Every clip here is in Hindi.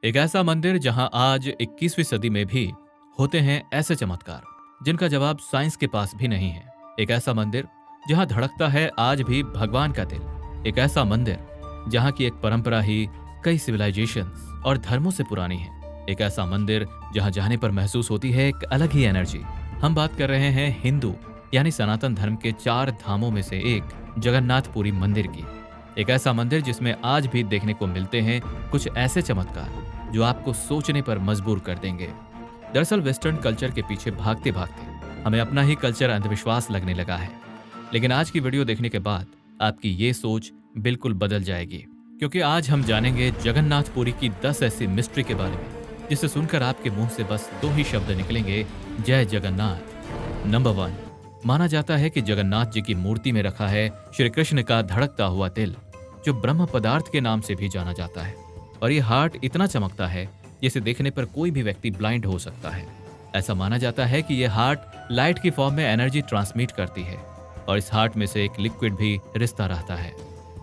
एक ऐसा मंदिर जहां आज 21वीं सदी में भी होते हैं ऐसे चमत्कार जिनका जवाब साइंस के पास भी नहीं है। एक ऐसा मंदिर जहां धड़कता है आज भी भगवान का दिल। एक ऐसा मंदिर जहां की एक परंपरा ही कई सिविलाइजेशंस और धर्मों से पुरानी है। एक ऐसा मंदिर जहां जाने पर महसूस होती है एक अलग ही एनर्जी। हम बात कर रहे हैं हिंदू यानी सनातन धर्म के 4 धामों में से एक जगन्नाथपुरी मंदिर की। एक ऐसा मंदिर जिसमें आज भी देखने को मिलते हैं कुछ ऐसे चमत्कार जो आपको सोचने पर मजबूर कर देंगे। दरअसल वेस्टर्न कल्चर के पीछे भागते भागते हमें अपना ही कल्चर अंधविश्वास लगने लगा है। लेकिन आज की वीडियो देखने के बाद आपकी ये सोच बिल्कुल बदल जाएगी, क्योंकि आज हम जानेंगे जगन्नाथपुरी की 10 ऐसी मिस्ट्री के बारे में जिसे सुनकर आपके मुंह से बस 2 ही शब्द निकलेंगे, जय जगन्नाथ। नंबर 1, माना जाता है कि जगन्नाथ जी की मूर्ति में रखा है श्री कृष्ण का धड़कता हुआ दिल, जो ब्रह्म पदार्थ के नाम से भी जाना जाता है। और ये हार्ट इतना चमकता है जिसे देखने पर कोई भी व्यक्ति ब्लाइंड हो सकता है। ऐसा माना जाता है कि ये हार्ट लाइट की फॉर्म में एनर्जी ट्रांसमिट करती है और इस हार्ट में से एक लिक्विड भी रिश्ता रहता है।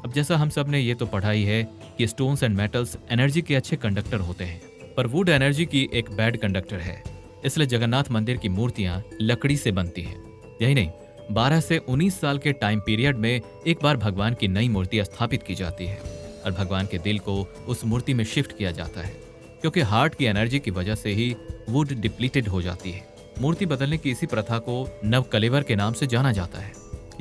अब जैसा हम सब ने ये तो पढ़ा ही है कि स्टोन्स एंड मेटल्स एनर्जी के अच्छे कंडक्टर होते हैं, पर वुड एनर्जी की एक बैड कंडक्टर है। इसलिए जगन्नाथ मंदिर की मूर्तियां लकड़ी से बनती है। यही नहीं, 12 से 19 साल के टाइम पीरियड में एक बार भगवान की नई मूर्ति स्थापित की जाती है और भगवान के दिल को उस मूर्ति में शिफ्ट किया जाता है, क्योंकि हार्ट की एनर्जी की वजह से ही वुड डिप्लीटेड हो जाती है। मूर्ति बदलने की इसी प्रथा को नव कलेवर के नाम से जाना जाता है,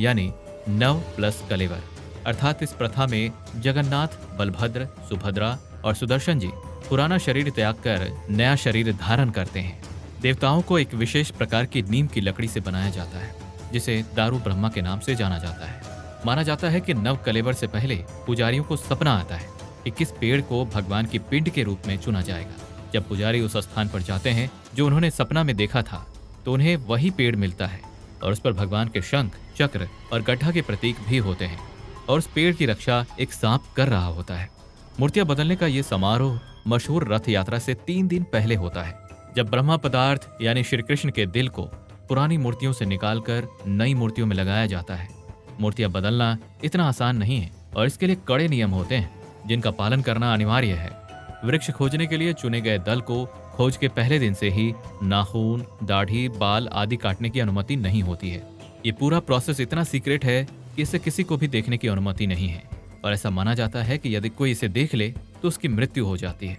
यानी नव प्लस कलेवर। अर्थात इस प्रथा में जगन्नाथ, बलभद्र, सुभद्रा और सुदर्शन जी पुराना शरीर त्याग कर नया शरीर धारण करते हैं। देवताओं को एक विशेष प्रकार की नीम की लकड़ी से बनाया जाता है, जिसे दारू ब्रह्मा के नाम से जाना जाता है। माना जाता है कि नव कलेवर से पहले पुजारियों को सपना आता है कि किस पेड़ को भगवान की पिंड के रूप में चुना जाएगा। जब पुजारी उस स्थान पर जाते हैं जो उन्होंने सपना में देखा था, तो उन्हें वही पेड़ मिलता है और उस पर भगवान के शंख, चक्र और गड्ढा के प्रतीक भी होते हैं और उस पेड़ की रक्षा एक सांप कर रहा होता है। मूर्तियां बदलने का ये समारोह मशहूर रथ यात्रा से 3 दिन पहले होता है, जब ब्रह्मा पदार्थ यानी श्री कृष्ण के दिल को पुरानी मूर्तियों से निकालकर नई मूर्तियों में लगाया जाता है। मूर्तियां बदलना इतना आसान नहीं है और इसके लिए कड़े नियम होते हैं जिनका पालन करना अनिवार्य है। वृक्ष खोजने के लिए चुने गए दल को खोज के पहले दिन से ही नाखून, दाढ़ी, बाल आदि काटने की अनुमति नहीं होती है। ये पूरा प्रोसेस इतना सीक्रेट है कि इसे किसी को भी देखने की अनुमति नहीं है और ऐसा माना जाता है कि यदि कोई इसे देख ले तो उसकी मृत्यु हो जाती है।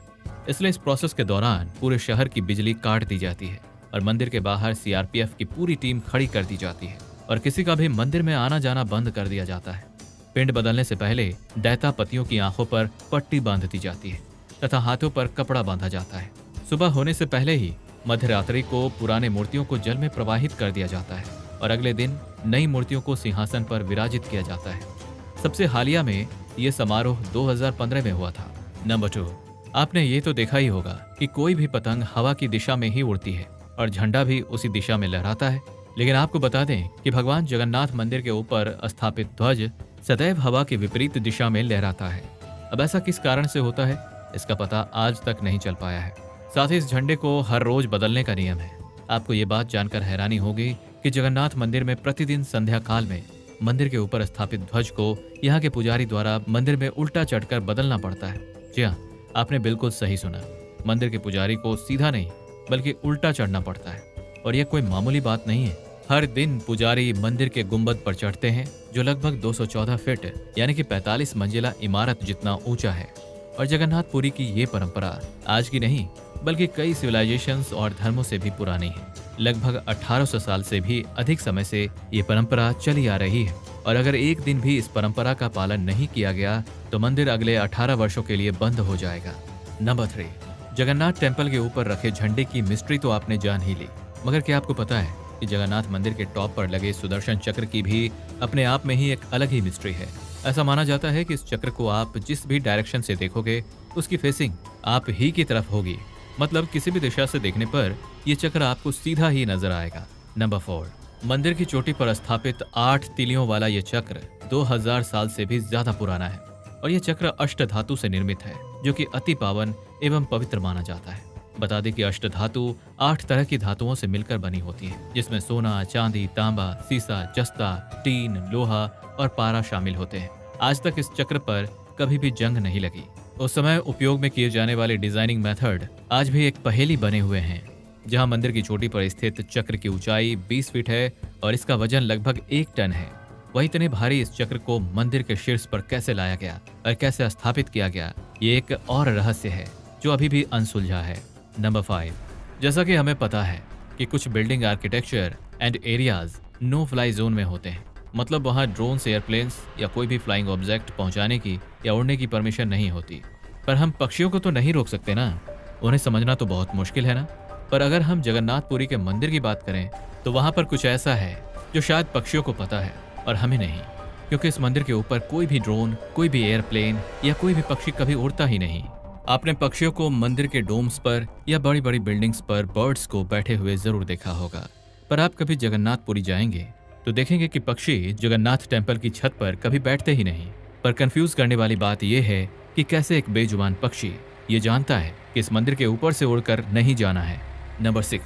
इसलिए इस प्रोसेस के दौरान पूरे शहर की बिजली काट दी जाती है और मंदिर के बाहर सीआरपीएफ की पूरी टीम खड़ी कर दी जाती है और किसी का भी मंदिर में आना जाना बंद कर दिया जाता है। पिंड बदलने से पहले दैता पतियों की आंखों पर पट्टी बांध दी जाती है तथा हाथों पर कपड़ा बांधा जाता है। सुबह होने से पहले ही मध्यरात्रि को पुराने मूर्तियों को जल में प्रवाहित कर दिया जाता है और अगले दिन नई मूर्तियों को सिंहासन पर विराजित किया जाता है। सबसे हालिया में ये समारोह 2015 में हुआ था। नंबर 2, आपने ये तो देखा ही होगा कि कोई भी पतंग हवा की दिशा में ही उड़ती है और झंडा भी उसी दिशा में लहराता है। लेकिन आपको बता दें कि भगवान जगन्नाथ मंदिर के ऊपर स्थापित ध्वज सदैव हवा के विपरीत दिशा में लहराता है। अब ऐसा किस कारण से होता है, इसका पता आज तक नहीं चल पाया है। साथ ही इस झंडे को हर रोज बदलने का नियम है। आपको ये बात जानकर हैरानी होगी कि जगन्नाथ मंदिर में प्रतिदिन संध्या काल में मंदिर के ऊपर स्थापित ध्वज को यहाँ के पुजारी द्वारा मंदिर में उल्टा चढ़कर बदलना पड़ता है। जी हाँ, आपने बिल्कुल सही सुना। मंदिर के पुजारी को सीधा नहीं बल्कि उल्टा चढ़ना पड़ता है और यह कोई मामूली बात नहीं है। हर दिन पुजारी मंदिर के गुंबद पर चढ़ते हैं, जो लगभग 214 फीट यानी कि 45 मंजिला इमारत जितना ऊंचा है। और जगन्नाथपुरी की ये परंपरा आज की नहीं बल्कि कई सिविलाइजेशंस और धर्मों से भी पुरानी है। लगभग 1800 साल से भी अधिक समय से ये परंपरा चली आ रही है और अगर एक दिन भी इस परंपरा का पालन नहीं किया गया तो मंदिर अगले 18 वर्षों के लिए बंद हो जाएगा। नंबर 3, जगन्नाथ टेम्पल के ऊपर रखे झंडे की मिस्ट्री तो आपने जान ही ली, मगर क्या आपको पता है कि जगन्नाथ मंदिर के टॉप पर लगे सुदर्शन चक्र की भी अपने आप में ही एक अलग ही मिस्ट्री है। ऐसा माना जाता है कि इस चक्र को आप जिस भी डायरेक्शन से देखोगे उसकी फेसिंग आप ही की तरफ होगी, मतलब किसी भी दिशा से देखने पर यह चक्र आपको सीधा ही नजर आएगा। नंबर 4, मंदिर की चोटी पर स्थापित 8 तिलियों वाला यह चक्र 2000 साल से भी ज्यादा पुराना है और यह चक्र अष्ट धातु से निर्मित है, जो कि अति पावन एवं पवित्र माना जाता है। बता दें कि अष्ट धातु 8 तरह की धातुओं से मिलकर बनी होती है, जिसमें सोना, चांदी, तांबा, सीसा, जस्ता, टीन, लोहा और पारा शामिल होते हैं। आज तक इस चक्र पर कभी भी जंग नहीं लगी उस समय उपयोग में किए जाने वाले डिजाइनिंग मेथड आज भी एक पहेली बने हुए हैं। जहां मंदिर की चोटी पर स्थित चक्र की ऊंचाई 20 फीट है और इसका वजन लगभग 1 टन है, वही इतने भारी इस चक्र को मंदिर के शीर्ष पर कैसे लाया गया और कैसे स्थापित किया गया, ये एक और रहस्य है जो अभी भी अनसुलझा है। नंबर 5, जैसा कि हमें पता है कि कुछ building architecture and areas no fly zone में होते हैं, मतलब वहां ड्रोन्स, एयरप्लेन्स या कोई भी फ्लाइंग ऑब्जेक्ट पहुंचाने की या उड़ने की परमिशन नहीं होती। पर हम पक्षियों को तो नहीं रोक सकते ना, उन्हें समझना तो बहुत मुश्किल है ना। पर अगर हम जगन्नाथपुरी के मंदिर की बात करें तो वहां पर कुछ ऐसा है जो शायद पक्षियों को पता है और हमें नहीं, क्योंकि इस मंदिर के ऊपर कोई भी ड्रोन, कोई भी एयरप्लेन या कोई भी पक्षी कभी उड़ता ही नहीं। आपने पक्षियों को मंदिर के डोम्स पर या बड़ी बड़ी बिल्डिंग्स पर बर्ड्स को बैठे हुए जरूर देखा होगा, पर आप कभी जगन्नाथपुरी जाएंगे तो देखेंगे कि पक्षी जगन्नाथ टेम्पल की छत पर कभी बैठते ही नहीं। पर कंफ्यूज करने वाली बात यह है कि कैसे एक बेजुबान पक्षी ये जानता है कि इस मंदिर के ऊपर से उड़कर नहीं जाना है। नंबर 6,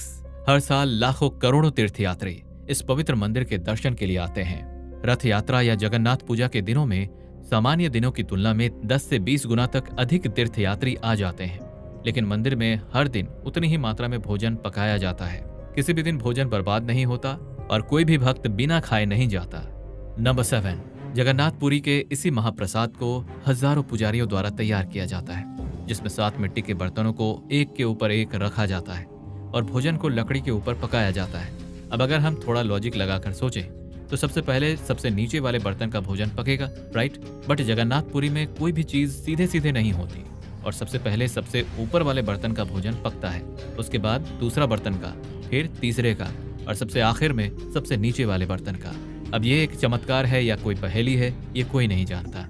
हर साल लाखों करोड़ों तीर्थयात्री इस पवित्र मंदिर के दर्शन के लिए आते हैं। रथ यात्रा या जगन्नाथ पूजा के दिनों में सामान्य दिनों की तुलना में 10 से 20 गुना तक अधिक तीर्थयात्री आ जाते हैं, लेकिन मंदिर में हर दिन उतनी ही मात्रा में भोजन पकाया जाता है। किसी भी दिन भोजन बर्बाद नहीं होता और कोई भी भक्त बिना खाए नहीं जाता। नंबर 7, जगन्नाथपुरी के इसी महाप्रसाद को हजारों पुजारियों द्वारा तैयार किया जाता है, जिसमें 7 मिट्टी के बर्तनों को एक के ऊपर एक रखा जाता है और भोजन को लकड़ी के ऊपर पकाया जाता है। अब अगर हम थोड़ा लॉजिक लगाकर सोचें तो सबसे पहले सबसे नीचे वाले बर्तन का भोजन पकेगा, राइट? बट जगन्नाथपुरी में कोई भी चीज सीधे सीधे नहीं होती और सबसे पहले सबसे ऊपर वाले बर्तन का भोजन पकता है, उसके बाद दूसरा बर्तन का, फिर तीसरे का और सबसे आखिर में सबसे नीचे वाले बर्तन का। अब ये एक चमत्कार है या कोई पहेली है, ये कोई नहीं जानता।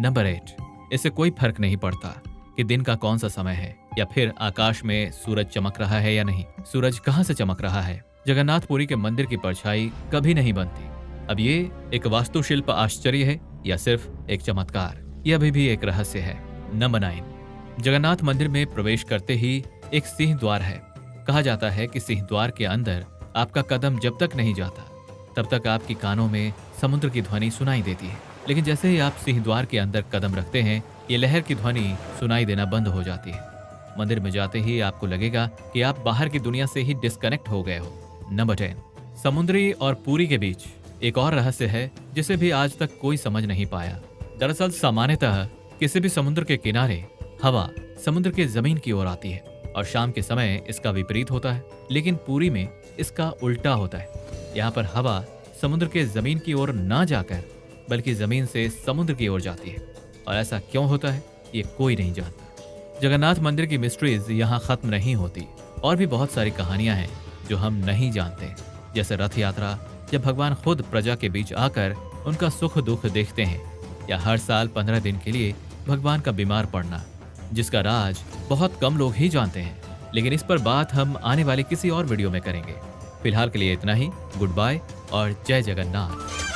नंबर 8, इससे कोई फर्क नहीं पड़ता कि दिन का कौन सा समय है या फिर आकाश में सूरज चमक रहा है या नहीं। सूरज कहाँ से चमक रहा है, जगन्नाथपुरी के मंदिर की परछाई कभी नहीं बनती। अब ये एक वास्तुशिल्प आश्चर्य है या सिर्फ एक चमत्कार, यह अभी भी एक रहस्य है। नंबर 9, जगन्नाथ मंदिर में प्रवेश करते ही एक सिंह द्वार है। कहा जाता है कि सिंह द्वार के अंदर आपका कदम जब तक नहीं जाता तब तक आपकी कानों में समुद्र की ध्वनि सुनाई देती है, लेकिन जैसे ही आप सिंह द्वार के अंदर कदम रखते हैं ये लहर की ध्वनि सुनाई देना बंद हो जाती है। मंदिर में जाते ही आपको लगेगा कि आप बाहर की दुनिया से ही डिस्कनेक्ट हो गए हो। नंबर 10, समुद्री और पुरी के बीच एक और रहस्य है जिसे भी आज तक कोई समझ नहीं पाया। दरअसल सामान्यतः किसी भी समुद्र के किनारे हवा समुद्र के जमीन की ओर आती है और शाम के समय इसका विपरीत होता है, लेकिन पुरी में इसका उल्टा होता है। यहाँ पर हवा समुद्र के जमीन की ओर ना जाकर बल्कि जमीन से समुद्र की ओर जाती है, और ऐसा क्यों होता है ये कोई नहीं जानता। जगन्नाथ मंदिर की मिस्ट्रीज यहाँ खत्म नहीं होती, और भी बहुत सारी कहानियां हैं जो हम नहीं जानते, जैसे रथ यात्रा जब भगवान खुद प्रजा के बीच आकर उनका सुख दुख देखते हैं, या हर साल 15 दिन के लिए भगवान का बीमार पड़ना, जिसका राज बहुत कम लोग ही जानते हैं। लेकिन इस पर बात हम आने वाली किसी और वीडियो में करेंगे। फिलहाल के लिए इतना ही। गुड बाय और जय जगन्नाथ।